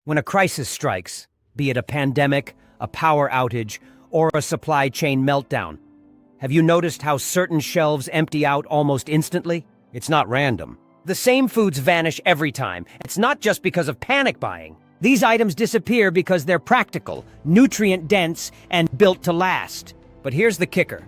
When a crisis strikes, be it a pandemic, a power outage, or a supply chain meltdown, have you noticed how certain shelves empty out almost instantly? It's not random. The same foods vanish every time. It's not just because of panic buying. These items disappear because they're practical, nutrient-dense, and built to last. But here's the kicker.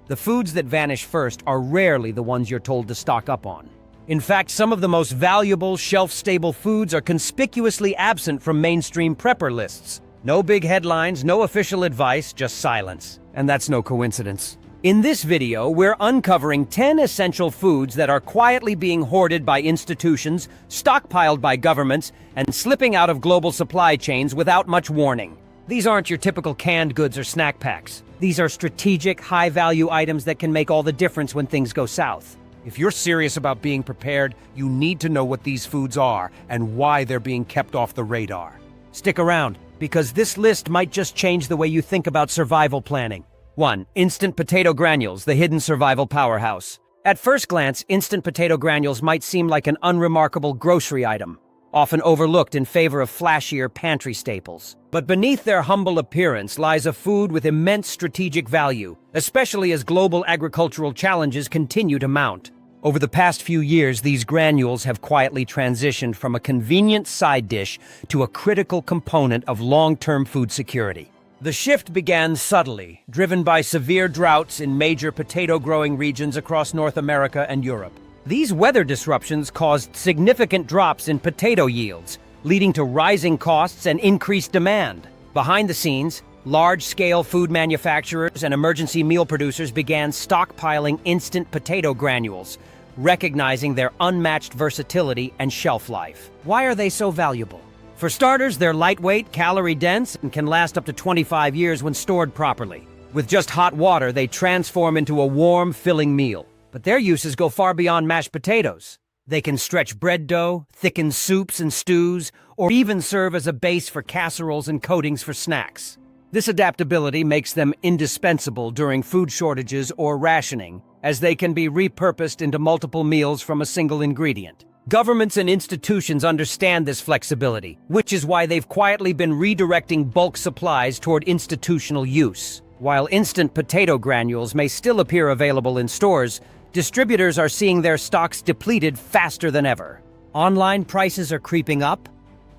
The foods that vanish first are rarely the ones you're told to stock up on. In fact, some of the most valuable, shelf-stable foods are conspicuously absent from mainstream prepper lists. No big headlines, no official advice, just silence. And that's no coincidence. In this video, we're uncovering 10 essential foods that are quietly being hoarded by institutions, stockpiled by governments, and slipping out of global supply chains without much warning. These aren't your typical canned goods or snack packs. These are strategic, high-value items that can make all the difference when things go south. If you're serious about being prepared, you need to know what these foods are and why they're being kept off the radar. Stick around, because this list might just change the way you think about survival planning. 1. Instant potato granules, the hidden survival powerhouse. At first glance, instant potato granules might seem like an unremarkable grocery item, often overlooked in favor of flashier pantry staples. But beneath their humble appearance lies a food with immense strategic value, especially as global agricultural challenges continue to mount. Over the past few years, these granules have quietly transitioned from a convenient side dish to a critical component of long-term food security. The shift began subtly, driven by severe droughts in major potato-growing regions across North America and Europe. These weather disruptions caused significant drops in potato yields, leading to rising costs and increased demand. Behind the scenes, large-scale food manufacturers and emergency meal producers began stockpiling instant potato granules, recognizing their unmatched versatility and shelf life. Why are they so valuable? For starters, they're lightweight, calorie-dense, and can last up to 25 years when stored properly. With just hot water, they transform into a warm, filling meal. But their uses go far beyond mashed potatoes. They can stretch bread dough, thicken soups and stews, or even serve as a base for casseroles and coatings for snacks. This adaptability makes them indispensable during food shortages or rationing, as they can be repurposed into multiple meals from a single ingredient. Governments and institutions understand this flexibility, which is why they've quietly been redirecting bulk supplies toward institutional use. While instant potato granules may still appear available in stores, distributors are seeing their stocks depleted faster than ever. Online prices are creeping up,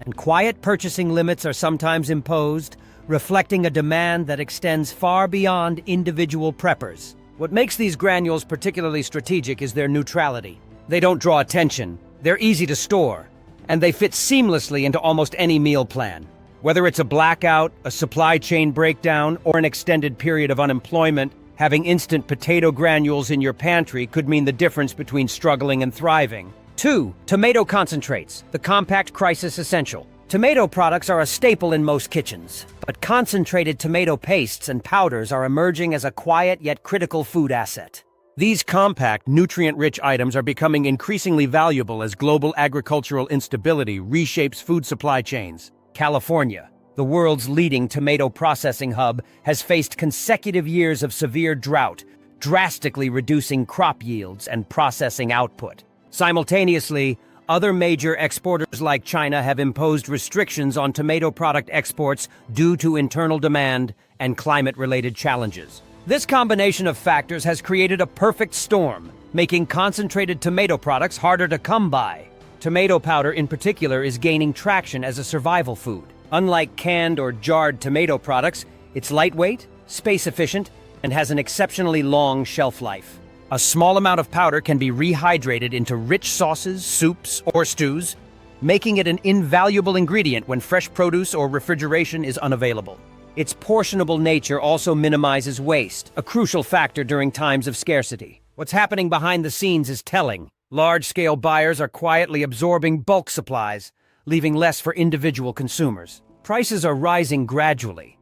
and quiet purchasing limits are sometimes imposed, reflecting a demand that extends far beyond individual preppers. What makes these granules particularly strategic is their neutrality. They don't draw attention. They're easy to store, and they fit seamlessly into almost any meal plan. Whether it's a blackout, a supply chain breakdown, or an extended period of unemployment, having instant potato granules in your pantry could mean the difference between struggling and thriving. 2. Tomato concentrates, the compact crisis essential. Tomato products are a staple in most kitchens, but concentrated tomato pastes and powders are emerging as a quiet yet critical food asset. These compact, nutrient-rich items are becoming increasingly valuable as global agricultural instability reshapes food supply chains. California, the world's leading tomato processing hub, has faced consecutive years of severe drought, drastically reducing crop yields and processing output. Simultaneously, other major exporters like China have imposed restrictions on tomato product exports due to internal demand and climate-related challenges. This combination of factors has created a perfect storm, making concentrated tomato products harder to come by. Tomato powder in particular is gaining traction as a survival food. Unlike canned or jarred tomato products, it's lightweight, space-efficient, and has an exceptionally long shelf life. A small amount of powder can be rehydrated into rich sauces, soups, or stews, making it an invaluable ingredient when fresh produce or refrigeration is unavailable. Its portionable nature also minimizes waste, a crucial factor during times of scarcity. What's happening behind the scenes is telling. Large-scale buyers are quietly absorbing bulk supplies, leaving less for individual consumers. Prices are rising gradually,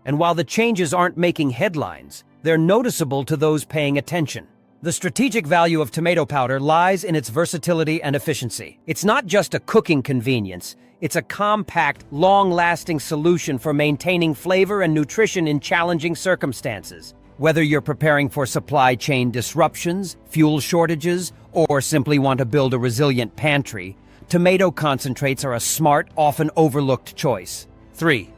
and while the changes aren't making headlines, they're noticeable to those paying attention. The strategic value of tomato powder lies in its versatility and efficiency. It's not just a cooking convenience. It's a compact, long-lasting solution for maintaining flavor and nutrition in challenging circumstances. Whether you're preparing for supply chain disruptions, fuel shortages, or simply want to build a resilient pantry, tomato concentrates are a smart, often overlooked choice. 3.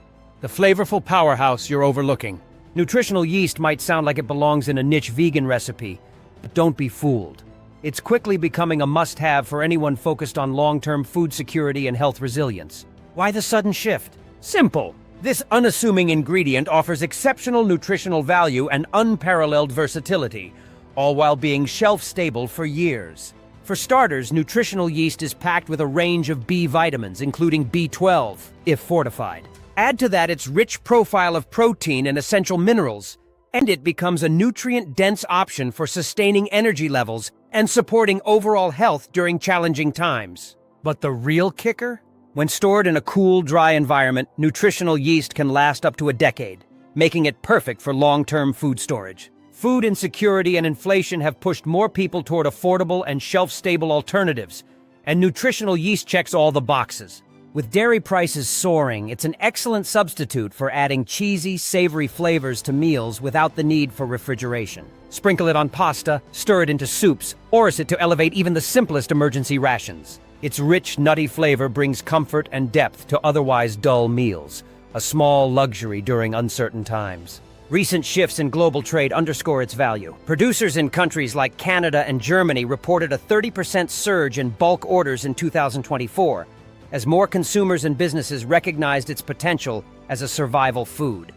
The flavorful powerhouse you're overlooking. Nutritional yeast might sound like it belongs in a niche vegan recipe, but don't be fooled. It's quickly becoming a must-have for anyone focused on long-term food security and health resilience. Why the sudden shift? Simple. This unassuming ingredient offers exceptional nutritional value and unparalleled versatility, all while being shelf-stable for years. For starters, nutritional yeast is packed with a range of B vitamins, including B12, if fortified. Add to that its rich profile of protein and essential minerals, and it becomes a nutrient-dense option for sustaining energy levels and supporting overall health during challenging times. But the real kicker? When stored in a cool, dry environment, nutritional yeast can last up to a decade, making it perfect for long-term food storage. Food insecurity and inflation have pushed more people toward affordable and shelf-stable alternatives, and nutritional yeast checks all the boxes. With dairy prices soaring, it's an excellent substitute for adding cheesy, savory flavors to meals without the need for refrigeration. Sprinkle it on pasta, stir it into soups, or it to elevate even the simplest emergency rations. Its rich, nutty flavor brings comfort and depth to otherwise dull meals, a small luxury during uncertain times. Recent shifts in global trade underscore its value. Producers in countries like Canada and Germany reported a 30% surge in bulk orders in 2024, as more consumers and businesses recognized its potential as a survival food.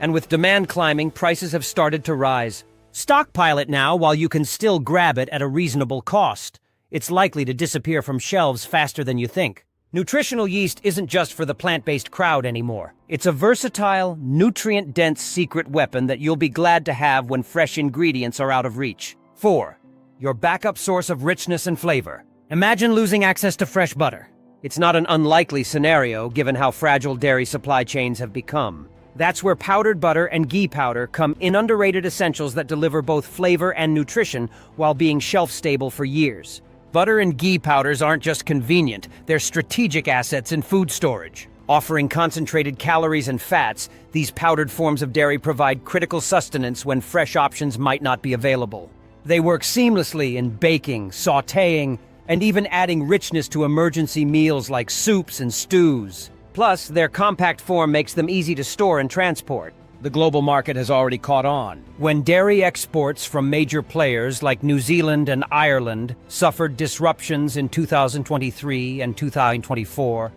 And with demand climbing, prices have started to rise. Stockpile it now while you can still grab it at a reasonable cost. It's likely to disappear from shelves faster than you think. Nutritional yeast isn't just for the plant-based crowd anymore. It's a versatile, nutrient-dense secret weapon that you'll be glad to have when fresh ingredients are out of reach. 4. Your backup source of richness and flavor. Imagine losing access to fresh butter. It's not an unlikely scenario given how fragile dairy supply chains have become. That's where powdered butter and ghee powder come in, underrated essentials that deliver both flavor and nutrition while being shelf-stable for years. Butter and ghee powders aren't just convenient, they're strategic assets in food storage. Offering concentrated calories and fats, these powdered forms of dairy provide critical sustenance when fresh options might not be available. They work seamlessly in baking, sautéing, and even adding richness to emergency meals like soups and stews. Plus, their compact form makes them easy to store and transport. The global market has already caught on. When dairy exports from major players like New Zealand and Ireland suffered disruptions in 2023 and 2024,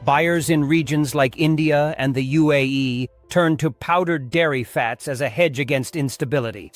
buyers in regions like India and the UAE turned to powdered dairy fats as a hedge against instability.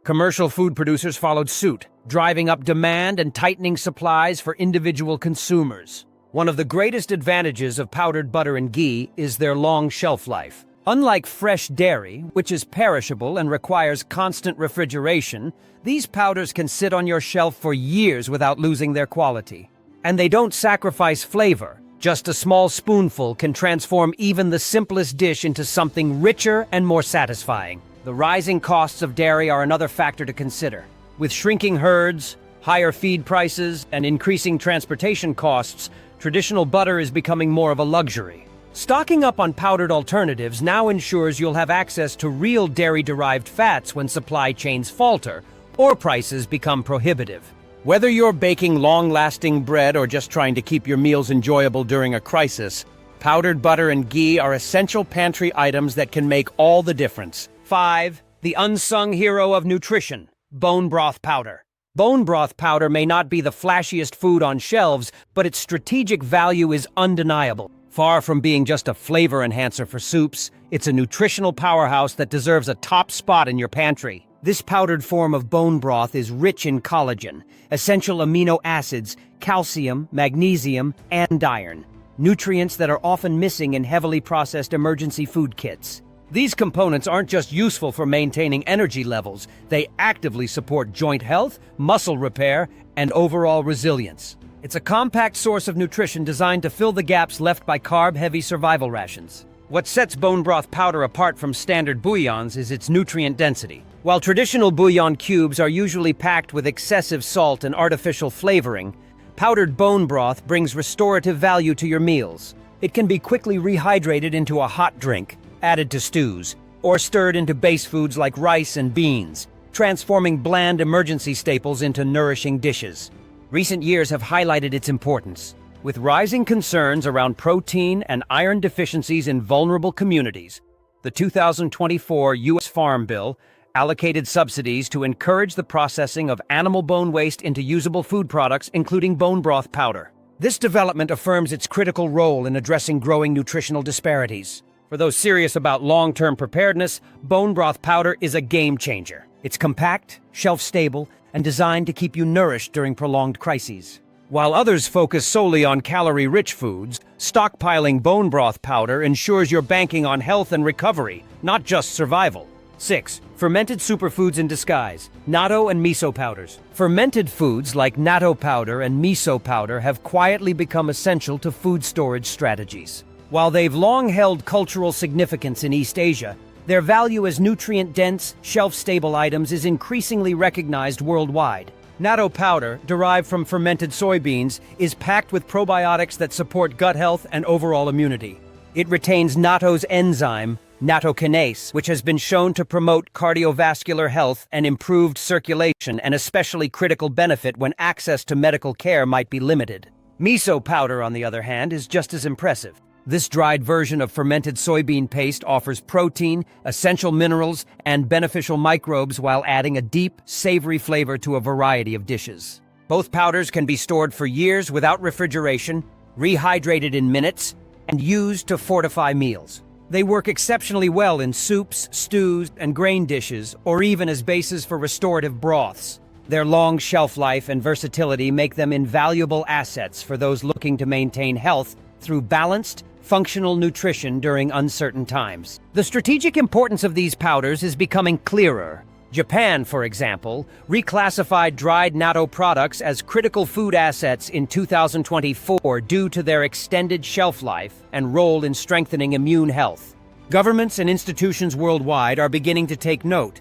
Commercial food producers followed suit, driving up demand and tightening supplies for individual consumers. One of the greatest advantages of powdered butter and ghee is their long shelf life. Unlike fresh dairy, which is perishable and requires constant refrigeration, these powders can sit on your shelf for years without losing their quality. And they don't sacrifice flavor. Just a small spoonful can transform even the simplest dish into something richer and more satisfying. The rising costs of dairy are another factor to consider. With shrinking herds, higher feed prices, and increasing transportation costs, traditional butter is becoming more of a luxury. Stocking up on powdered alternatives now ensures you'll have access to real dairy-derived fats when supply chains falter or prices become prohibitive. Whether you're baking long-lasting bread or just trying to keep your meals enjoyable during a crisis, powdered butter and ghee are essential pantry items that can make all the difference. 5. The unsung hero of nutrition, bone broth powder. Bone broth powder may not be the flashiest food on shelves, but its strategic value is undeniable. Far from being just a flavor enhancer for soups, it's a nutritional powerhouse that deserves a top spot in your pantry. This powdered form of bone broth is rich in collagen, essential amino acids, calcium, magnesium, and iron, nutrients that are often missing in heavily processed emergency food kits. These components aren't just useful for maintaining energy levels, they actively support joint health, muscle repair, and overall resilience. It's a compact source of nutrition designed to fill the gaps left by carb-heavy survival rations. What sets bone broth powder apart from standard bouillons is its nutrient density. While traditional bouillon cubes are usually packed with excessive salt and artificial flavoring, powdered bone broth brings restorative value to your meals. It can be quickly rehydrated into a hot drink, added to stews, or stirred into base foods like rice and beans, transforming bland emergency staples into nourishing dishes. Recent years have highlighted its importance, with rising concerns around protein and iron deficiencies in vulnerable communities. The 2024 U.S. Farm Bill allocated subsidies to encourage the processing of animal bone waste into usable food products, including bone broth powder. This development affirms its critical role in addressing growing nutritional disparities. For those serious about long-term preparedness, bone broth powder is a game changer. It's compact, shelf-stable, and designed to keep you nourished during prolonged crises. While others focus solely on calorie-rich foods, stockpiling bone broth powder ensures you're banking on health and recovery, not just survival. 6. Fermented superfoods in disguise, natto and miso powders. Fermented foods like natto powder and miso powder have quietly become essential to food storage strategies. While they've long held cultural significance in East Asia, their value as nutrient-dense, shelf-stable items is increasingly recognized worldwide. Natto powder, derived from fermented soybeans, is packed with probiotics that support gut health and overall immunity. It retains natto's enzyme, nattokinase, which has been shown to promote cardiovascular health and improved circulation, an especially critical benefit when access to medical care might be limited. Miso powder, on the other hand, is just as impressive. This dried version of fermented soybean paste offers protein, essential minerals, and beneficial microbes while adding a deep, savory flavor to a variety of dishes. Both powders can be stored for years without refrigeration, rehydrated in minutes, and used to fortify meals. They work exceptionally well in soups, stews, and grain dishes, or even as bases for restorative broths. Their long shelf life and versatility make them invaluable assets for those looking to maintain health through balanced, functional nutrition during uncertain times. The strategic importance of these powders is becoming clearer. Japan, for example, reclassified dried natto products as critical food assets in 2024 due to their extended shelf life and role in strengthening immune health. Governments and institutions worldwide are beginning to take note,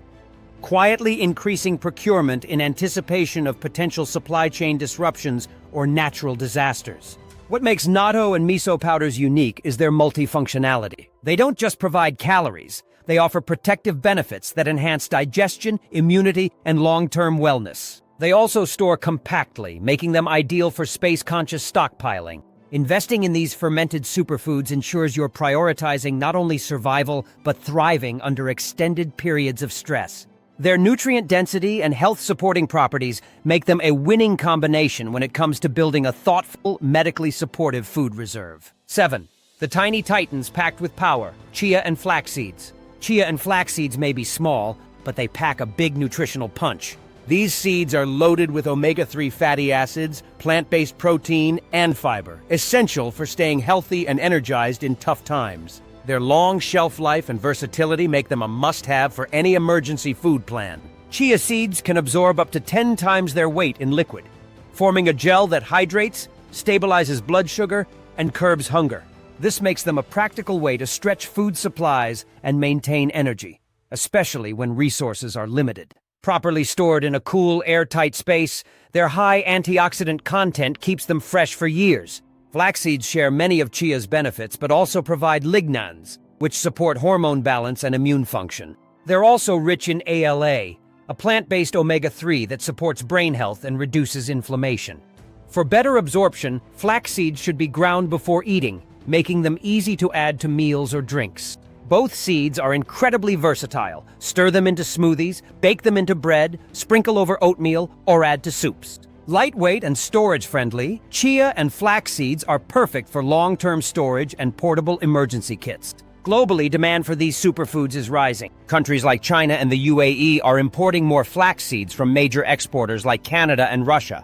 quietly increasing procurement in anticipation of potential supply chain disruptions or natural disasters. What makes natto and miso powders unique is their multifunctionality. They don't just provide calories, they offer protective benefits that enhance digestion, immunity, and long-term wellness. They also store compactly, making them ideal for space-conscious stockpiling. Investing in these fermented superfoods ensures you're prioritizing not only survival, but thriving under extended periods of stress. Their nutrient density and health-supporting properties make them a winning combination when it comes to building a thoughtful, medically supportive food reserve. 7. The tiny titans packed with power, chia and flax seeds. Chia and flax seeds may be small, but they pack a big nutritional punch. These seeds are loaded with omega-3 fatty acids, plant-based protein, and fiber, essential for staying healthy and energized in tough times. Their long shelf life and versatility make them a must-have for any emergency food plan. Chia seeds can absorb up to 10 times their weight in liquid, forming a gel that hydrates, stabilizes blood sugar, and curbs hunger. This makes them a practical way to stretch food supplies and maintain energy, especially when resources are limited. Properly stored in a cool, airtight space, their high antioxidant content keeps them fresh for years. Flax seeds share many of chia's benefits, but also provide lignans, which support hormone balance and immune function. They're also rich in ALA, a plant-based omega-3 that supports brain health and reduces inflammation. For better absorption, flax seeds should be ground before eating, making them easy to add to meals or drinks. Both seeds are incredibly versatile. Stir them into smoothies, bake them into bread, sprinkle over oatmeal, or add to soups. Lightweight and storage-friendly, chia and flax seeds are perfect for long-term storage and portable emergency kits. Globally, demand for these superfoods is rising. Countries like China and the UAE are importing more flax seeds from major exporters like Canada and Russia,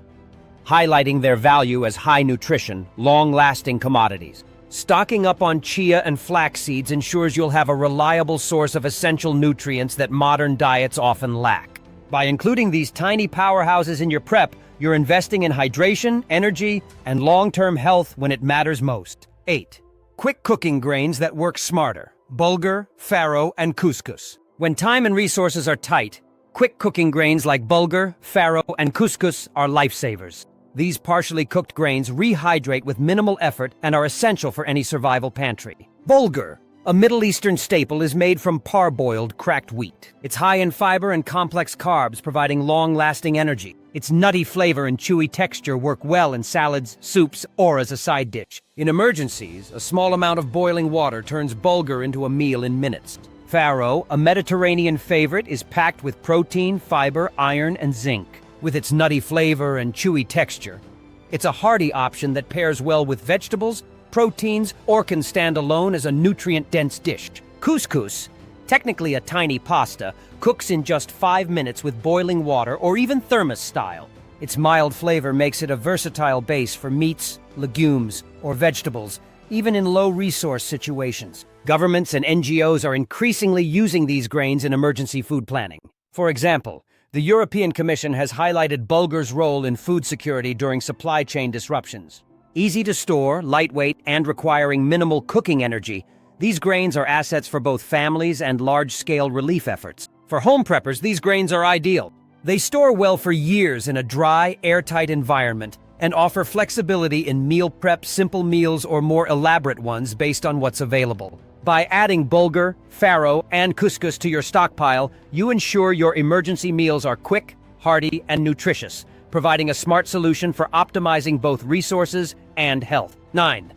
highlighting their value as high-nutrition, long-lasting commodities. Stocking up on chia and flax seeds ensures you'll have a reliable source of essential nutrients that modern diets often lack. By including these tiny powerhouses in your prep, you're investing in hydration, energy, and long-term health when it matters most. 8. Quick cooking grains that work smarter. Bulgur, farro, and couscous. When time and resources are tight, quick cooking grains like bulgur, farro, and couscous are lifesavers. These partially cooked grains rehydrate with minimal effort and are essential for any survival pantry. Bulgur, a Middle Eastern staple, is made from parboiled cracked wheat. It's high in fiber and complex carbs, providing long-lasting energy. Its nutty flavor and chewy texture work well in salads, soups, or as a side dish. In emergencies, a small amount of boiling water turns bulgur into a meal in minutes. Farro, a Mediterranean favorite, is packed with protein, fiber, iron, and zinc. With its nutty flavor and chewy texture, it's a hearty option that pairs well with vegetables, proteins, or can stand alone as a nutrient-dense dish. Couscous, technically a tiny pasta, cooks in just 5 minutes with boiling water or even thermos style. Its mild flavor makes it a versatile base for meats, legumes, or vegetables, even in low-resource situations. Governments and NGOs are increasingly using these grains in emergency food planning. For example, the European Commission has highlighted bulgur's role in food security during supply chain disruptions. Easy to store, lightweight, and requiring minimal cooking energy, these grains are assets for both families and large-scale relief efforts. For home preppers, these grains are ideal. They store well for years in a dry, airtight environment and offer flexibility in meal prep, simple meals, or more elaborate ones based on what's available. By adding bulgur, farro, and couscous to your stockpile, you ensure your emergency meals are quick, hearty, and nutritious, providing a smart solution for optimizing both resources and health. 9.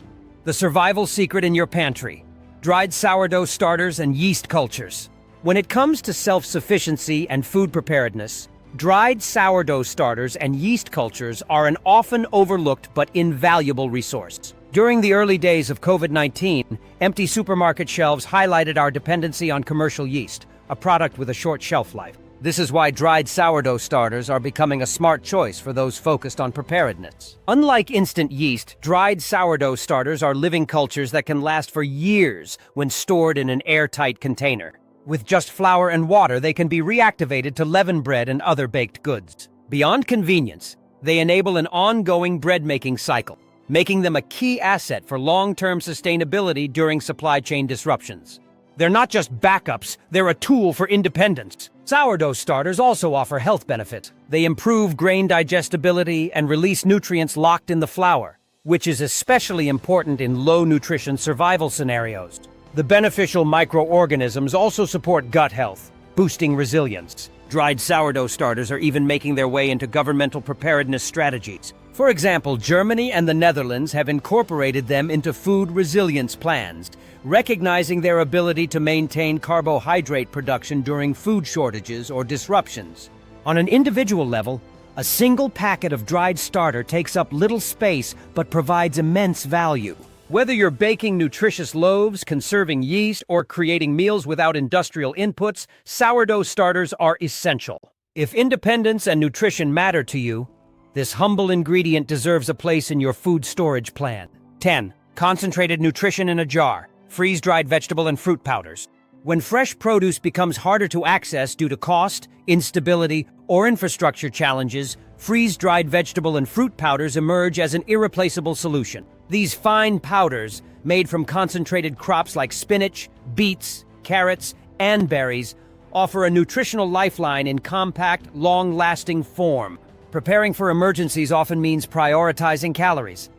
The survival secret in your pantry: dried sourdough starters and yeast cultures. When it comes to self-sufficiency and food preparedness, dried sourdough starters and yeast cultures are an often overlooked but invaluable resource. During the early days of COVID-19, empty supermarket shelves highlighted our dependency on commercial yeast, a product with a short shelf life. This is why dried sourdough starters are becoming a smart choice for those focused on preparedness. Unlike instant yeast, dried sourdough starters are living cultures that can last for years when stored in an airtight container. With just flour and water, they can be reactivated to leaven bread and other baked goods. Beyond convenience, they enable an ongoing bread-making cycle, making them a key asset for long-term sustainability during supply chain disruptions. They're not just backups, they're a tool for independence. Sourdough starters also offer health benefits. They improve grain digestibility and release nutrients locked in the flour, which is especially important in low-nutrition survival scenarios. The beneficial microorganisms also support gut health, boosting resilience. Dried sourdough starters are even making their way into governmental preparedness strategies. For example, Germany and the Netherlands have incorporated them into food resilience plans, recognizing their ability to maintain carbohydrate production during food shortages or disruptions. On an individual level, a single packet of dried starter takes up little space but provides immense value. Whether you're baking nutritious loaves, conserving yeast, or creating meals without industrial inputs, sourdough starters are essential. If independence and nutrition matter to you, this humble ingredient deserves a place in your food storage plan. 10. Concentrated nutrition in a jar: freeze-dried vegetable and fruit powders. When fresh produce becomes harder to access due to cost, instability, or infrastructure challenges, freeze-dried vegetable and fruit powders emerge as an irreplaceable solution. These fine powders, made from concentrated crops like spinach, beets, carrots, and berries, offer a nutritional lifeline in compact, long-lasting form. Preparing for emergencies often means prioritizing calories,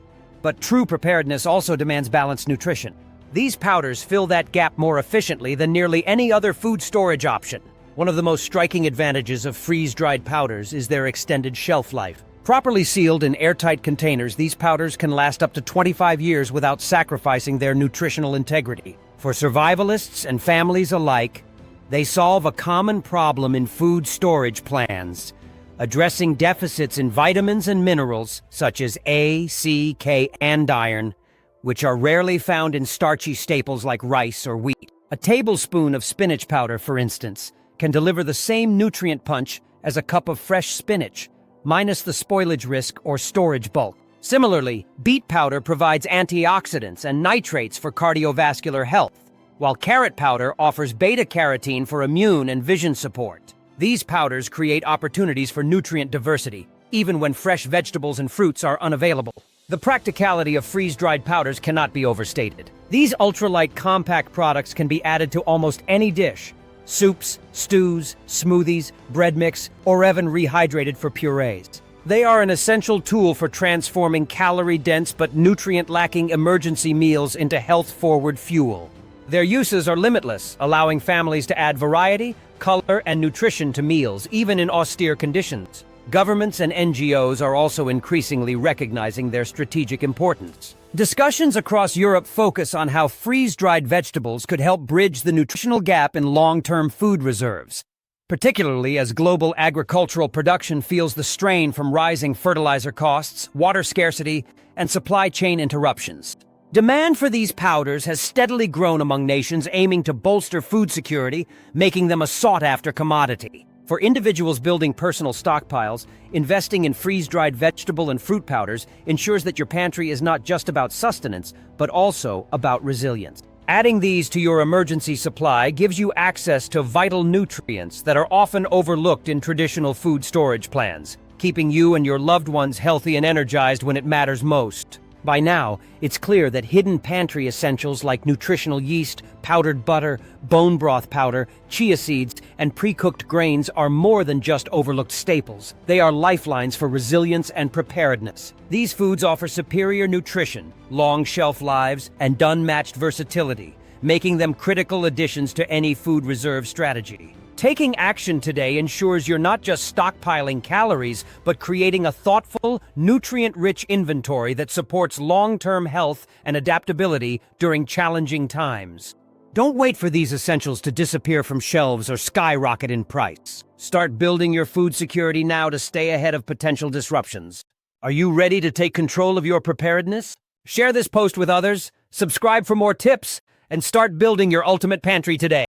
but true preparedness also demands balanced nutrition. These powders fill that gap more efficiently than nearly any other food storage option. One of the most striking advantages of freeze-dried powders is their extended shelf life. Properly sealed in airtight containers, these powders can last up to 25 years without sacrificing their nutritional integrity. For survivalists and families alike, they solve a common problem in food storage plans, addressing deficits in vitamins and minerals such as A, C, K, and iron, which are rarely found in starchy staples like rice or wheat. A tablespoon of spinach powder, for instance, can deliver the same nutrient punch as a cup of fresh spinach, minus the spoilage risk or storage bulk. Similarly, beet powder provides antioxidants and nitrates for cardiovascular health, while carrot powder offers beta-carotene for immune and vision support. These powders create opportunities for nutrient diversity, even when fresh vegetables and fruits are unavailable. The practicality of freeze-dried powders cannot be overstated. These ultralight compact products can be added to almost any dish: soups, stews, smoothies, bread mix, or even rehydrated for purees. They are an essential tool for transforming calorie-dense but nutrient-lacking emergency meals into health-forward fuel. Their uses are limitless, allowing families to add variety, color, and nutrition to meals, even in austere conditions. Governments and NGOs are also increasingly recognizing their strategic importance. Discussions across Europe focus on how freeze-dried vegetables could help bridge the nutritional gap in long-term food reserves, particularly as global agricultural production feels the strain from rising fertilizer costs, water scarcity, and supply chain interruptions. Demand for these powders has steadily grown among nations aiming to bolster food security, making them a sought-after commodity. For individuals building personal stockpiles, investing in freeze-dried vegetable and fruit powders ensures that your pantry is not just about sustenance, but also about resilience. Adding these to your emergency supply gives you access to vital nutrients that are often overlooked in traditional food storage plans, keeping you and your loved ones healthy and energized when it matters most. By now, it's clear that hidden pantry essentials like nutritional yeast, powdered butter, bone broth powder, chia seeds, and pre-cooked grains are more than just overlooked staples. They are lifelines for resilience and preparedness. These foods offer superior nutrition, long shelf lives, and unmatched versatility, making them critical additions to any food reserve strategy. Taking action today ensures you're not just stockpiling calories, but creating a thoughtful, nutrient-rich inventory that supports long-term health and adaptability during challenging times. Don't wait for these essentials to disappear from shelves or skyrocket in price. Start building your food security now to stay ahead of potential disruptions. Are you ready to take control of your preparedness? Share this post with others, subscribe for more tips, and start building your ultimate pantry today.